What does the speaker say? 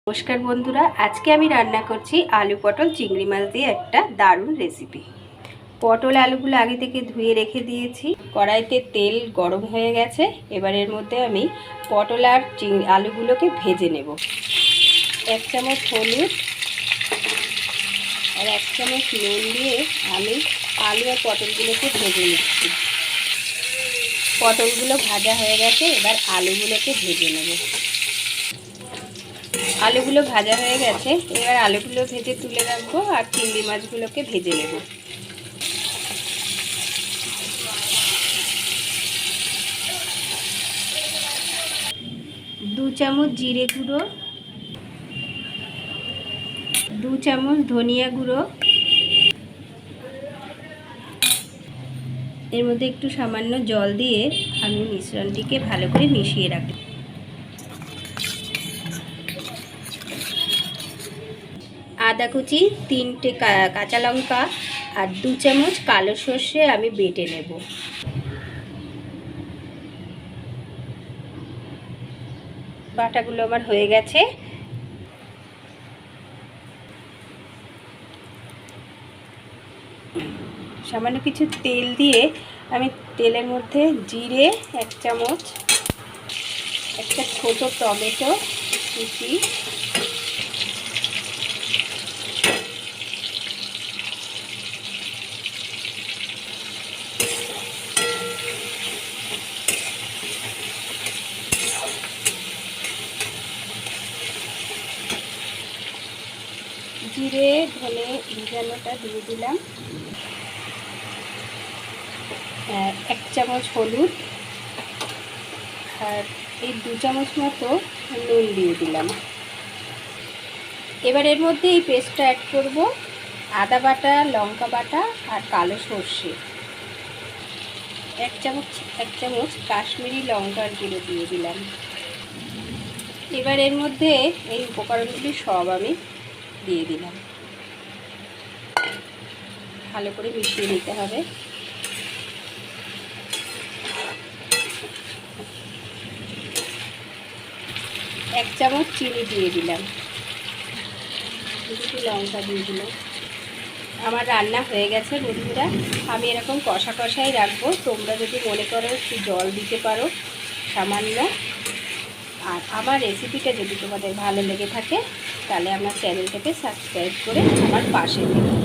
নমস্কার বন্ধুরা, আজকে আমি রান্না করছি আলু পটল চিংড়ি মাছ দিয়ে একটা দারুণ রেসিপি। পটল আলুগুলো আগে থেকে ধুয়ে রেখে দিয়েছি। কড়াইতে তেল গরম হয়ে গেছে। এবার এর মধ্যে আমি পটল আর আলুগুলোকে ভেজে নেব। 1 চামচ হলুদ আর 1 চামচ নুন দিয়ে আমি আলু আর পটলগুলোকে ভেজে নিচ্ছি। পটলগুলো ভাজা হয়ে গেছে, এবার আলুগুলোকে ভেজে নেব। আলুগুলো ভাজা হয়ে গেছে, এবার আলুগুলো ভেজে তুলে রাখবো আর চিংড়ি মাছগুলোকে ভেজে নেব। দু চামচ জিরে গুঁড়ো, 2 চামচ ধনিয়া গুঁড়ো, এর মধ্যে একটু সামান্য জল দিয়ে আমি মিশ্রণটিকে ভালো করে মিশিয়ে রাখব। আদা কুচি, 3টে কাঁচা লঙ্কা আর 2 চামচ কালো সর্ষে আমি বেটে নেব। বাটাগুলো আমার হয়ে গেছে। সামান্য কিছু তেল দিয়ে আমি তেলের মধ্যে জিরে 1 চামচ, একটা ছোট টমেটো কুচি, জিরে ধনে ভিজানোটা দিয়ে দিলাম, 1 চামচ হলুদ আর এই 2 চামচ মতো নুন দিয়ে দিলাম। এবার এর মধ্যে এই পেস্টটা অ্যাড করব, আদা বাটা, লঙ্কা বাটা আর কালো সর্ষে, 1 চামচ কাশ্মীরি লঙ্কার গুঁড়ো দিয়ে দিলাম। এবার এর মধ্যে এই উপকরণগুলি সব আমি দিয়ে দিলাম। ভালো করে মিশিয়ে নিতে হবে। এক চামচ চিনি দিয়ে দিলাম, দুটো লঙ্কা দিয়ে দিলাম। আমার রান্না হয়ে গেছে বন্ধুরা। আমি এরকম কষা কষাই রাখবো। তোমরা যদি মনে করো একটু জল দিতে পারো সামান্য। আর আমার রেসিপিটা যদি তোমাদের ভালো লেগে থাকে তাহলে আমার চ্যানেলটাকে সাবস্ক্রাইব করে আমার পাশে থেকো।